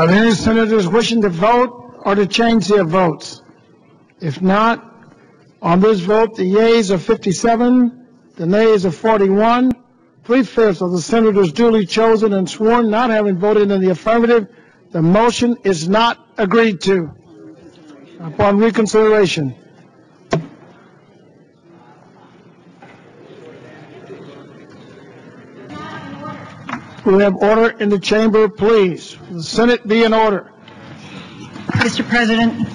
Are there any senators wishing to vote or to change their votes? If not, on this vote, the yeas are 57, the nays are 41. 3/5 of the senators duly chosen and sworn not having voted in the affirmative, the motion is not agreed to. Upon reconsideration. We have order in the chamber, please. The Senate be in order. Mr. President.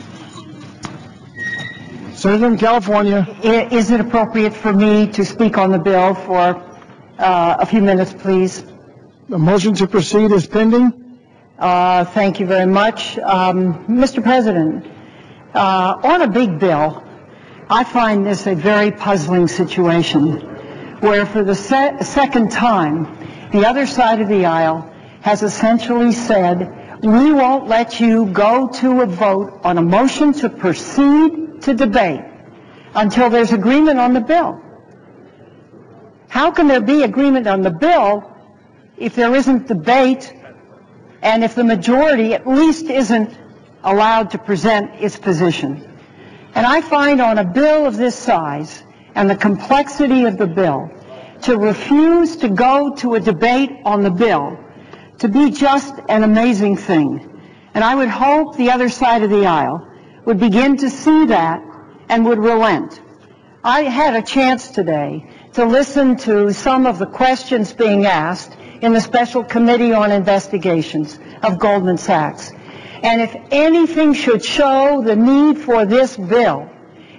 Senator from California. Is it appropriate for me to speak on the bill for a few minutes, please? The motion to proceed is pending. Thank you very much. Mr. President, on a big bill, I find this a very puzzling situation where for the second time, the other side of the aisle has essentially said, we won't let you go to a vote on a motion to proceed to debate until there's agreement on the bill. How can there be agreement on the bill if there isn't debate and if the majority at least isn't allowed to present its position? And I find on a bill of this size and the complexity of the bill, to refuse to go to a debate on the bill to be just an amazing thing. And I would hope the other side of the aisle would begin to see that and would relent. I had a chance today to listen to some of the questions being asked in the Special Committee on Investigations of Goldman Sachs. And if anything should show the need for this bill,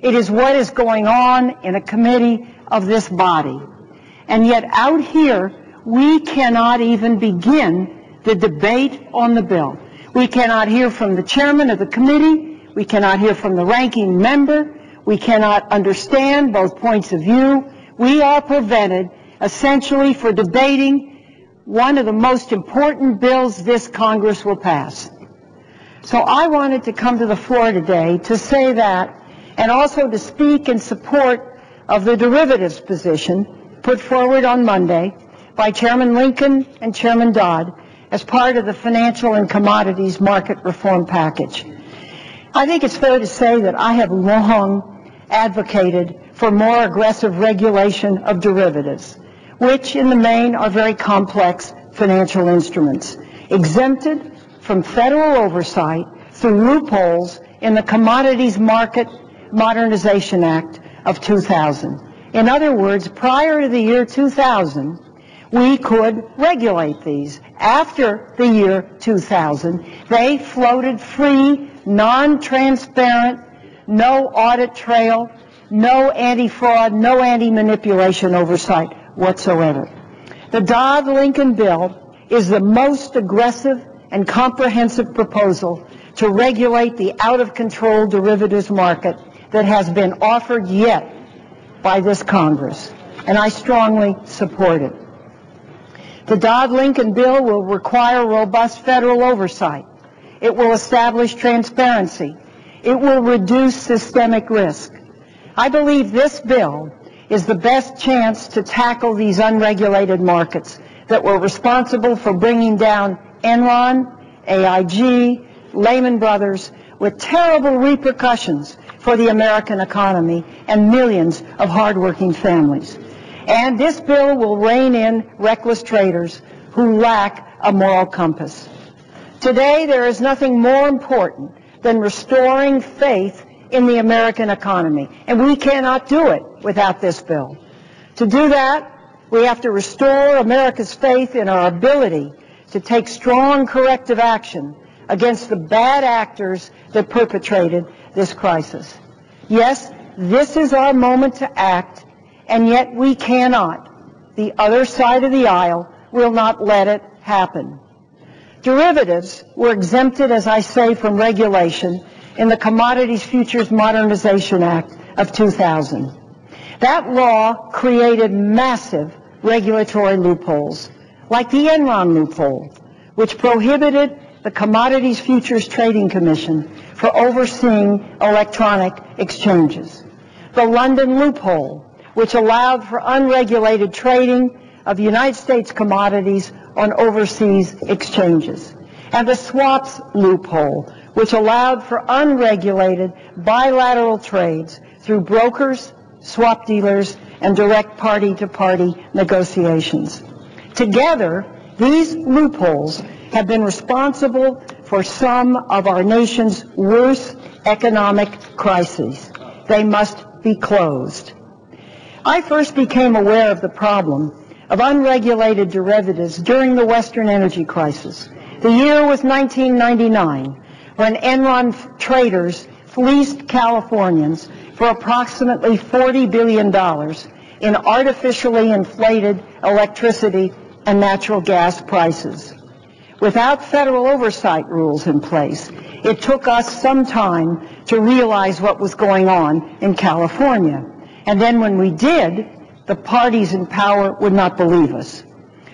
it is what is going on in a committee of this body. And yet out here, we cannot even begin the debate on the bill. We cannot hear from the chairman of the committee. We cannot hear from the ranking member. We cannot understand both points of view. We are prevented essentially for debating one of the most important bills this Congress will pass. So I wanted to come to the floor today to say that, and also to speak in support of the derivatives position put forward on Monday by Chairman Lincoln and Chairman Dodd as part of the financial and commodities market reform package. I think it's fair to say that I have long advocated for more aggressive regulation of derivatives, which in the main are very complex financial instruments, exempted from federal oversight through loopholes in the Commodities Market Modernization Act of 2000. In other words, prior to the year 2000, we could regulate these. After the year 2000, they floated free, non-transparent, no audit trail, no anti-fraud, no anti-manipulation oversight whatsoever. The Dodd-Lincoln bill is the most aggressive and comprehensive proposal to regulate the out-of-control derivatives market that has been offered yet by this Congress, and I strongly support it. The Dodd-Lincoln bill will require robust federal oversight. It will establish transparency. It will reduce systemic risk. I believe this bill is the best chance to tackle these unregulated markets that were responsible for bringing down Enron, AIG, Lehman Brothers, with terrible repercussions for the American economy and millions of hardworking families. And this bill will rein in reckless traders who lack a moral compass. Today, there is nothing more important than restoring faith in the American economy, and we cannot do it without this bill. To do that, we have to restore America's faith in our ability to take strong corrective action against the bad actors that perpetrated this crisis. Yes, this is our moment to act, and yet we cannot. The other side of the aisle will not let it happen. Derivatives were exempted, as I say, from regulation in the Commodities Futures Modernization Act of 2000. That law created massive regulatory loopholes, like the Enron loophole, which prohibited the Commodities Futures Trading Commission for overseeing electronic exchanges. The London loophole, which allowed for unregulated trading of United States commodities on overseas exchanges. and the swaps loophole, which allowed for unregulated bilateral trades through brokers, swap dealers, and direct party-to-party negotiations. Together, these loopholes have been responsible for some of our nation's worst economic crises. They must be closed. I first became aware of the problem of unregulated derivatives during the Western energy crisis. The year was 1999, when Enron traders fleeced Californians for approximately $40 billion in artificially inflated electricity and natural gas prices. Without federal oversight rules in place, it took us some time to realize what was going on in California. And then when we did, the parties in power would not believe us.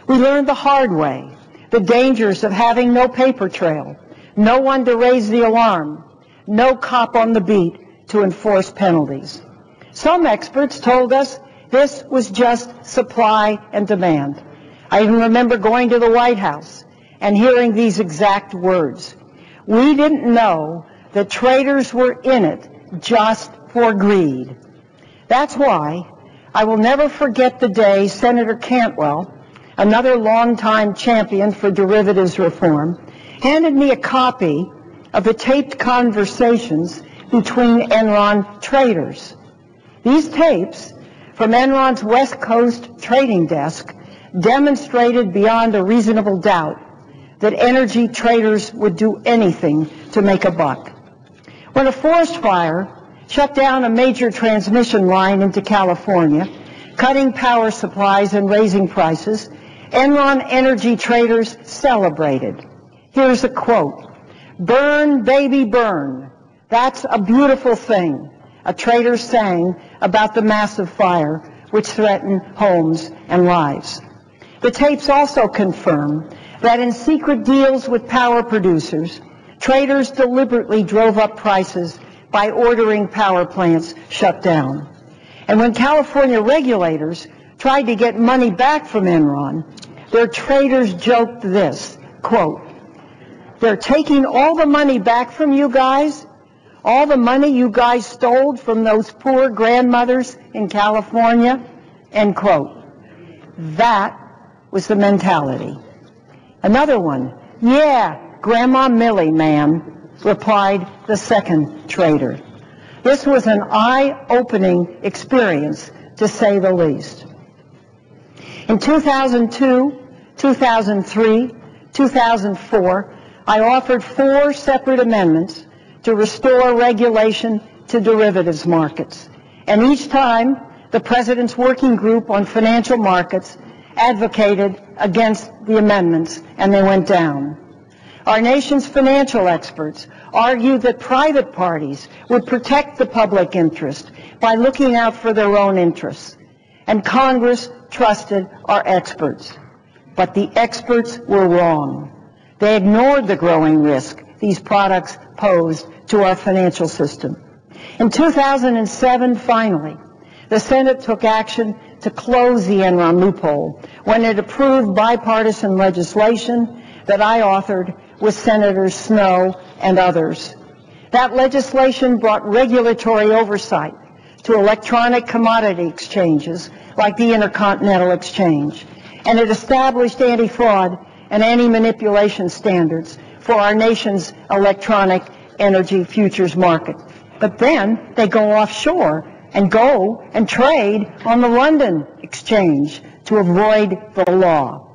We learned the hard way the dangers of having no paper trail, no one to raise the alarm, no cop on the beat to enforce penalties. Some experts told us this was just supply and demand. I even remember going to the White House and hearing these exact words. We didn't know that traders were in it just for greed. That's why I will never forget the day Senator Cantwell, another longtime champion for derivatives reform, handed me a copy of the taped conversations between Enron traders. These tapes from Enron's West Coast trading desk demonstrated beyond a reasonable doubt that energy traders would do anything to make a buck. When a forest fire shut down a major transmission line into California, cutting power supplies and raising prices, Enron energy traders celebrated. Here's a quote: "Burn, baby, burn. That's a beautiful thing," a trader sang about the massive fire which threatened homes and lives. The tapes also confirm that in secret deals with power producers, traders deliberately drove up prices by ordering power plants shut down. And when California regulators tried to get money back from Enron, their traders joked this, quote, "They're taking all the money back from you guys, all the money you guys stole from those poor grandmothers in California," end quote. That was the mentality. Another one, "Yeah, Grandma Millie, ma'am," replied the second trader. This was an eye-opening experience, to say the least. In 2002, 2003, 2004, I offered 4 separate amendments to restore regulation to derivatives markets. And each time, the President's Working Group on Financial Markets advocated against the amendments, and they went down. Our nation's financial experts argued that private parties would protect the public interest by looking out for their own interests. And Congress trusted our experts. But the experts were wrong. They ignored the growing risk these products posed to our financial system. In 2007, finally, the Senate took action to close the Enron loophole when it approved bipartisan legislation that I authored with Senators Snowe and others. That legislation brought regulatory oversight to electronic commodity exchanges like the Intercontinental Exchange, and it established anti-fraud and anti-manipulation standards for our nation's electronic energy futures market. But then they go offshore and go and trade on the London Exchange to avoid the law.